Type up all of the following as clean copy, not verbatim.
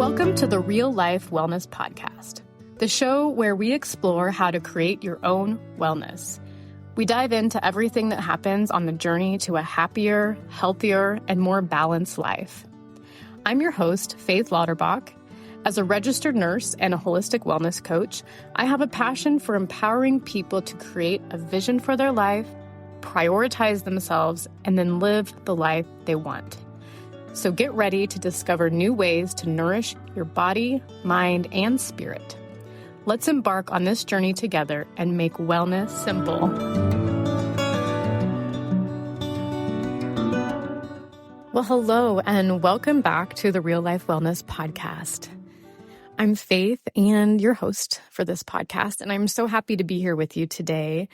Welcome to the Real Life Wellness Podcast, the show where we explore how to create your own wellness. We dive into everything that happens on the journey to a happier, healthier, and more balanced life. I'm your host, Faith Lauterbach. As a registered nurse and a holistic wellness coach, I have a passion for empowering people to create a vision for their life, prioritize themselves, and then live the life they want. So get ready to discover new ways to nourish your body, mind, and spirit. Let's embark on this journey together and make wellness simple. Well, hello, and welcome back to the Real Life Wellness Podcast. I'm Faith and your host for this podcast, and I'm so happy to be here with you today.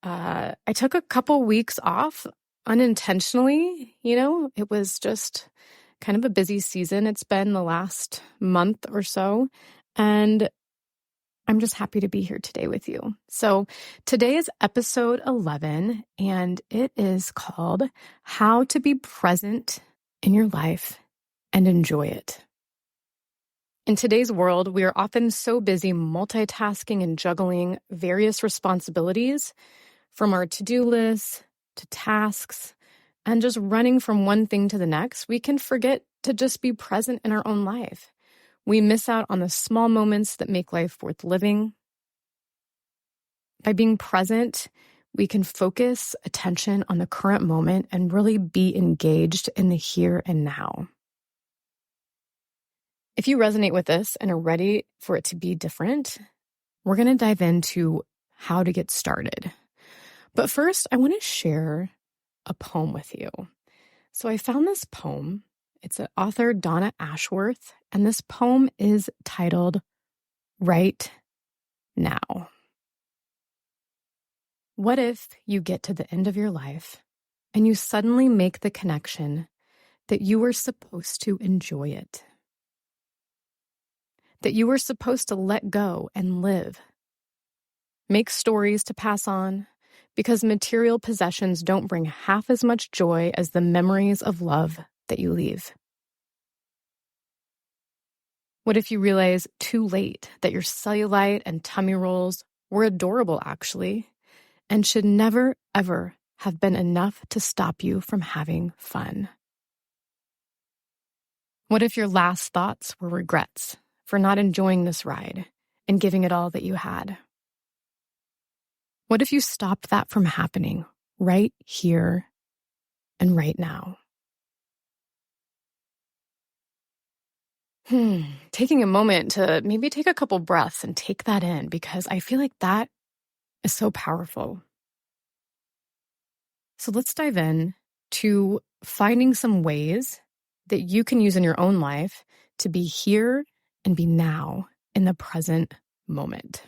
I took a couple weeks off unintentionally. It was just kind of a busy season. It's been the last month or so, and I'm just happy to be here today with you. So today is episode 11, and it is called How to Be Present in Your Life and Enjoy It. In today's world, we are often so busy multitasking and juggling various responsibilities, from our to-do lists to tasks, and just running from one thing to the next, we can forget to just be present in our own life. We miss out on the small moments that make life worth living. By being present, we can focus attention on the current moment and really be engaged in the here and now. If you resonate with this and are ready for it to be different, we're going to dive into how to get started. But first, I want to share a poem with you. So I found this poem. It's an author, Donna Ashworth, and this poem is titled Right Now. What if you get to the end of your life and you suddenly make the connection that you were supposed to enjoy it? That you were supposed to let go and live? Make stories to pass on? Because material possessions don't bring half as much joy as the memories of love that you leave. What if you realize too late that your cellulite and tummy rolls were adorable, actually, and should never, ever have been enough to stop you from having fun? What if your last thoughts were regrets for not enjoying this ride and giving it all that you had? What if you stopped that from happening right here and right now? Taking a moment to maybe take a couple breaths and take that in, because I feel like that is so powerful. So let's dive in to finding some ways that you can use in your own life to be here and be now in the present moment.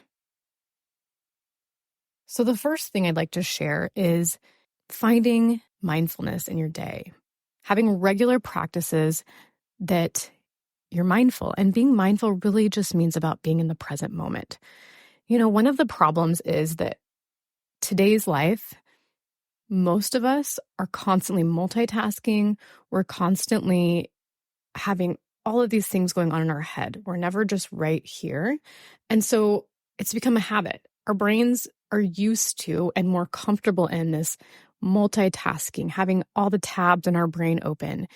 So the first thing I'd like to share is finding mindfulness in your day, having regular practices that you're mindful. And being mindful really just means about being in the present moment. One of the problems is that today's life, most of us are constantly multitasking. We're constantly having all of these things going on in our head. We're never just right here. And so it's become a habit. Our brains are used to and more comfortable in this multitasking, having all the tabs in our brain open.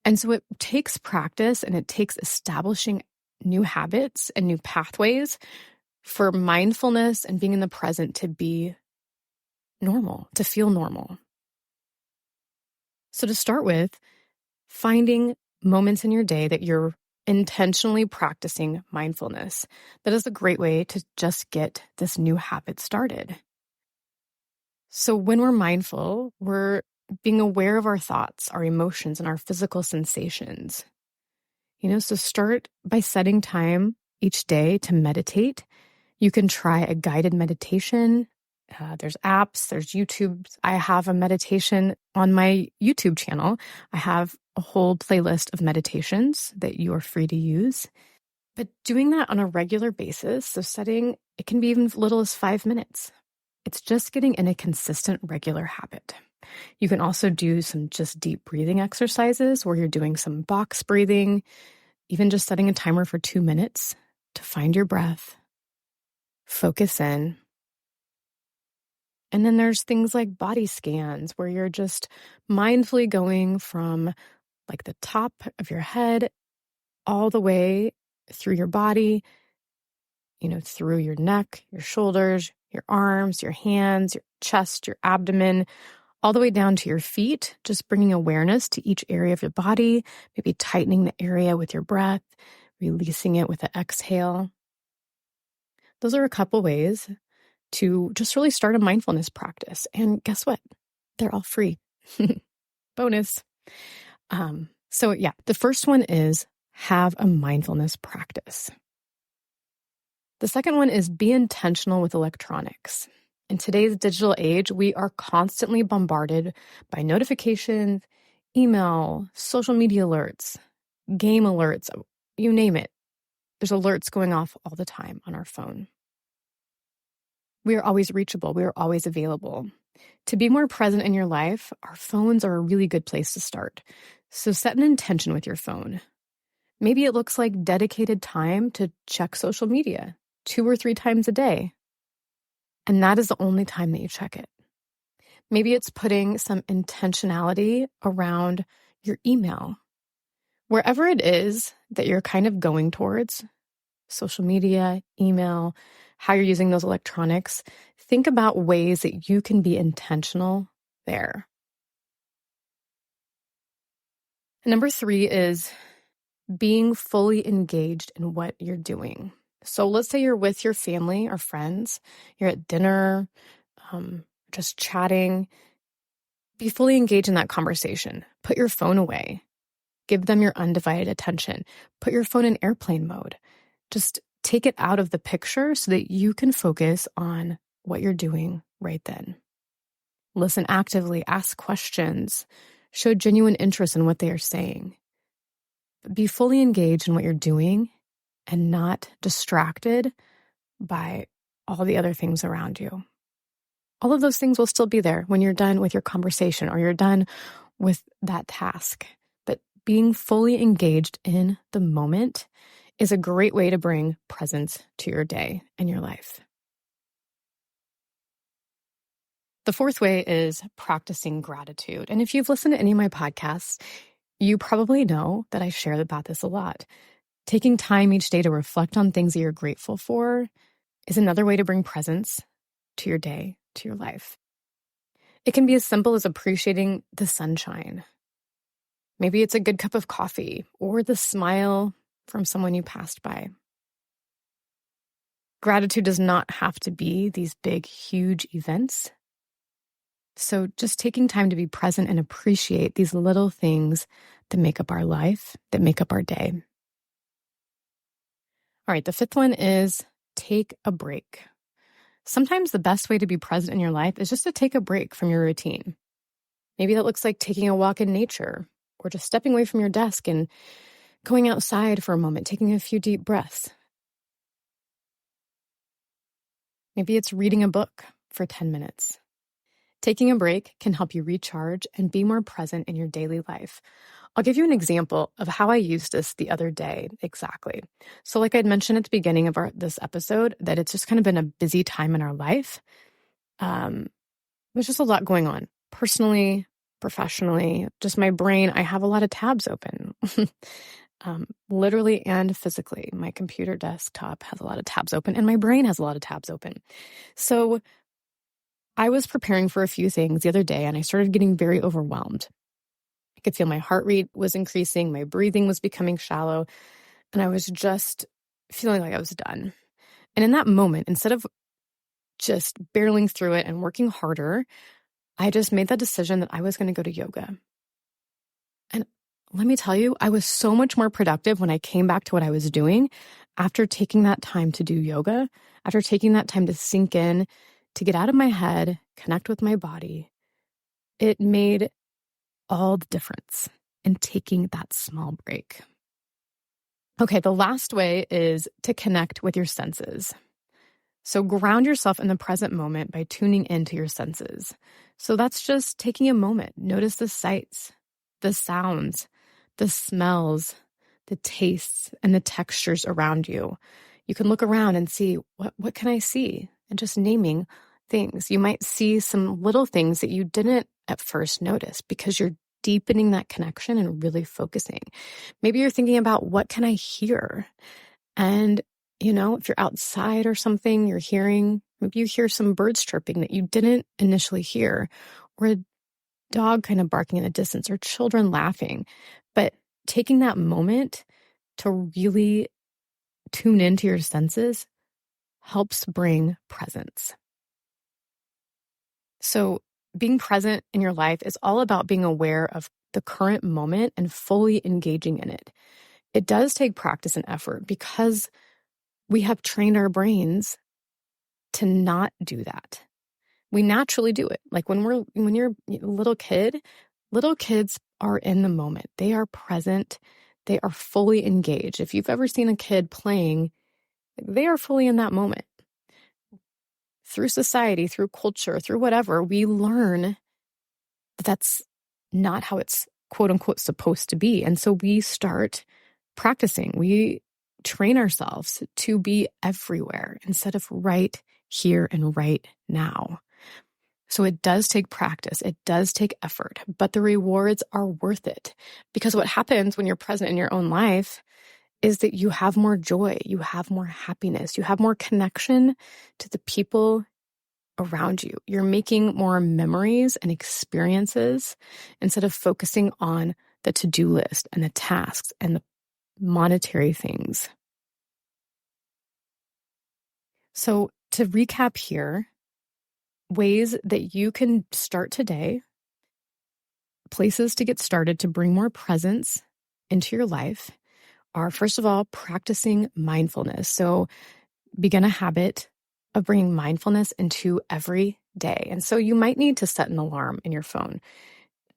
And so it takes practice and it takes establishing new habits and new pathways for mindfulness and being in the present to be normal, to feel normal. So to start with, finding moments in your day that you're intentionally practicing mindfulness. That is a great way to just get this new habit started. So when we're mindful, we're being aware of our thoughts, our emotions, and our physical sensations. So start by setting time each day to meditate. You can try a guided meditation. There's apps, there's YouTube. I have a meditation on my YouTube channel. I have a whole playlist of meditations that you are free to use. But doing that on a regular basis, so it can be even as little as 5 minutes. It's just getting in a consistent, regular habit. You can also do some just deep breathing exercises where you're doing some box breathing. even just setting a timer for 2 minutes to find your breath, focus in. And then there's things like body scans where you're just mindfully going from like the top of your head all the way through your body, through your neck, your shoulders, your arms, your hands, your chest, your abdomen, all the way down to your feet, just bringing awareness to each area of your body, maybe tightening the area with your breath, releasing it with an exhale. Those are a couple ways to just really start a mindfulness practice. And guess what? They're all free. Bonus. The first one is have a mindfulness practice. The second one is be intentional with electronics. In today's digital age, we are constantly bombarded by notifications, email, social media alerts, game alerts, you name it. There's alerts going off all the time on our phone. We are always reachable. We are always available. To be more present in your life, our phones are a really good place to start. So set an intention with your phone. Maybe it looks like dedicated time to check social media 2 or 3 times a day. And that is the only time that you check it. Maybe it's putting some intentionality around your email. Wherever it is that you're kind of going towards, social media, email, how you're using those electronics, think about ways that you can be intentional there. And number 3 is being fully engaged in what you're doing. So let's say you're with your family or friends, you're at dinner, just chatting. Be fully engaged in that conversation. Put your phone away. Give them your undivided attention. Put your phone in airplane mode. Just take it out of the picture so that you can focus on what you're doing right then. Listen actively, ask questions, show genuine interest in what they are saying. Be fully engaged in what you're doing and not distracted by all the other things around you. All of those things will still be there when you're done with your conversation or you're done with that task. But being fully engaged in the moment is a great way to bring presence to your day and your life. The fourth way is practicing gratitude. And if you've listened to any of my podcasts, you probably know that I share about this a lot. Taking time each day to reflect on things that you're grateful for is another way to bring presence to your day, to your life. It can be as simple as appreciating the sunshine. Maybe it's a good cup of coffee or the smile from someone you passed by. Gratitude does not have to be these big, huge events. So just taking time to be present and appreciate these little things that make up our life, that make up our day. All right, the fifth one is take a break. Sometimes the best way to be present in your life is just to take a break from your routine. Maybe that looks like taking a walk in nature or just stepping away from your desk and going outside for a moment, taking a few deep breaths. Maybe it's reading a book for 10 minutes. Taking a break can help you recharge and be more present in your daily life. I'll give you an example of how I used this the other day exactly. So like I'd mentioned at the beginning of this episode, that it's just kind of been a busy time in our life. There's just a lot going on personally, professionally, just my brain. I have a lot of tabs open, literally and physically. My computer desktop has a lot of tabs open and my brain has a lot of tabs open. So I was preparing for a few things the other day and I started getting very overwhelmed. I could feel my heart rate was increasing, my breathing was becoming shallow, and I was just feeling like I was done. And in that moment, instead of just barreling through it and working harder, I just made that decision that I was going to go to yoga. And let me tell you, I was so much more productive when I came back to what I was doing after taking that time to do yoga, after taking that time to sink in, to get out of my head, connect with my body. It made all the difference in taking that small break. Okay, the last way is to connect with your senses. So ground yourself in the present moment by tuning into your senses. So that's just taking a moment. Notice the sights, the sounds, the smells, the tastes and the textures around you. You can look around and see, what can I see? And just naming things. You might see some little things that you didn't at first notice because you're deepening that connection and really focusing. Maybe you're thinking about, what can I hear? And, if you're outside or something, maybe you hear some birds chirping that you didn't initially hear, or a dog kind of barking in the distance, or children laughing. But taking that moment to really tune into your senses helps bring presence. So being present in your life is all about being aware of the current moment and fully engaging in it. It does take practice and effort because we have trained our brains to not do that. We naturally do it. Like when you're a little kid, little kids are in the moment. They are present. They are fully engaged. If you've ever seen a kid playing, they are fully in that moment. Through society, through culture, through whatever, we learn that that's not how it's quote unquote supposed to be. And so we start practicing. We train ourselves to be everywhere instead of right here and right now. So it does take practice. It does take effort, but the rewards are worth it, because what happens when you're present in your own life is that you have more joy, you have more happiness, you have more connection to the people around you. You're making more memories and experiences instead of focusing on the to-do list and the tasks and the monetary things. So to recap here, ways that you can start today, places to get started to bring more presence into your life are, first of all, practicing mindfulness. So begin a habit of bringing mindfulness into every day. And so you might need to set an alarm in your phone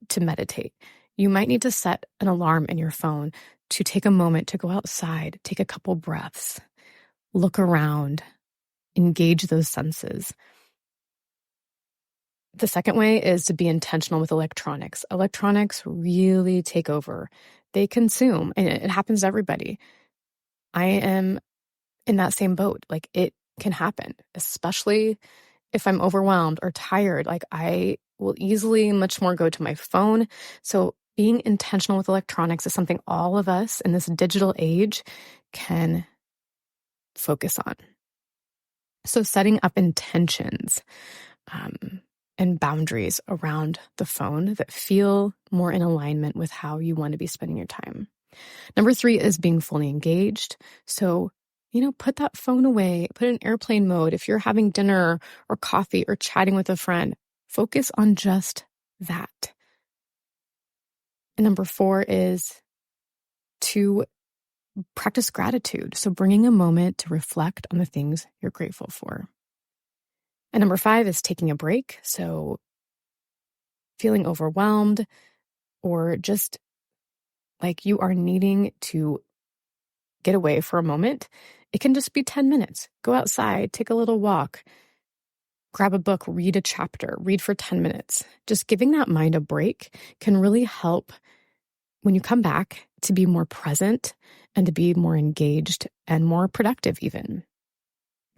to meditate. You might need to set an alarm in your phone to take a moment to go outside, take a couple breaths, look around, engage those senses. The second way is to be intentional with electronics. Electronics really take over. They consume, and it happens to everybody. I am in that same boat. Like, it can happen, especially if I'm overwhelmed or tired. Like, I will easily much more go to my phone. So being intentional with electronics is something all of us in this digital age can focus on. So setting up intentions and boundaries around the phone that feel more in alignment with how you want to be spending your time. Number 3 is being fully engaged. So, put that phone away, put it in airplane mode. If you're having dinner or coffee or chatting with a friend, focus on just that. And number 4 is to practice gratitude. So bringing a moment to reflect on the things you're grateful for. And number 5 is taking a break. So feeling overwhelmed or just like you are needing to get away for a moment. It can just be 10 minutes. Go outside, take a little walk, grab a book, read a chapter, read for 10 minutes. Just giving that mind a break can really help when you come back to be more present and to be more engaged and more productive even.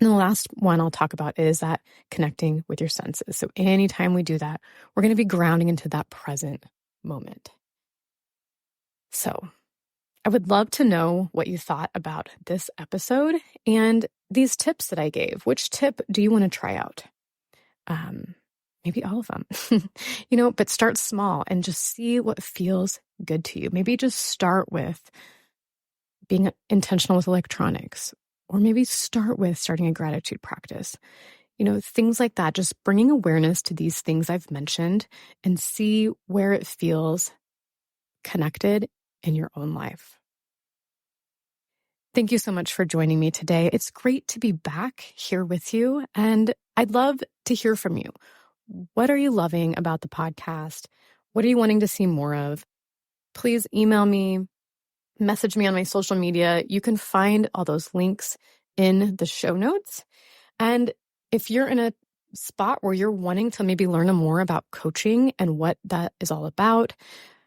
And the last one I'll talk about is that connecting with your senses. So anytime we do that, we're going to be grounding into that present moment. So I would love to know what you thought about this episode and these tips that I gave. Which tip do you want to try out? Maybe all of them, but start small and just see what feels good to you. Maybe just start with being intentional with electronics, or maybe start with starting a gratitude practice. Things like that, just bringing awareness to these things I've mentioned and see where it feels connected in your own life. Thank you so much for joining me today. It's great to be back here with you, and I'd love to hear from you. What are you loving about the podcast? What are you wanting to see more of? Please email me, message me on my social media. You can find all those links in the show notes. And if you're in a spot where you're wanting to maybe learn more about coaching and what that is all about,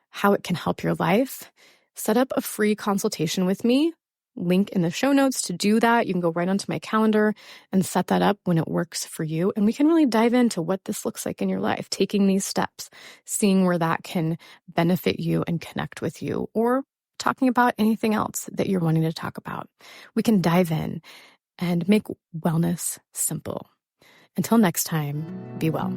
how it can help your life, set up a free consultation with me. Link in the show notes to do that. You can go right onto my calendar and set that up when it works for you. And we can really dive into what this looks like in your life, taking these steps, seeing where that can benefit you and connect with you, or talking about anything else that you're wanting to talk about. We can dive in and make wellness simple. Until next time, be well.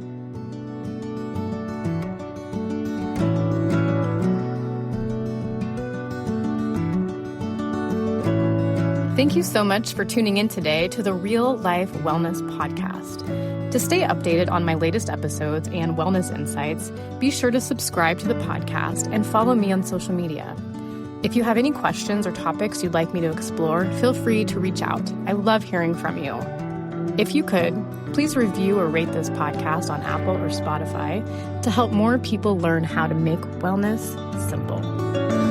Thank you so much for tuning in today to the Real Life Wellness Podcast. To stay updated on my latest episodes and wellness insights, be sure to subscribe to the podcast and follow me on social media. If you have any questions or topics you'd like me to explore, feel free to reach out. I love hearing from you. If you could, please review or rate this podcast on Apple or Spotify to help more people learn how to make wellness simple.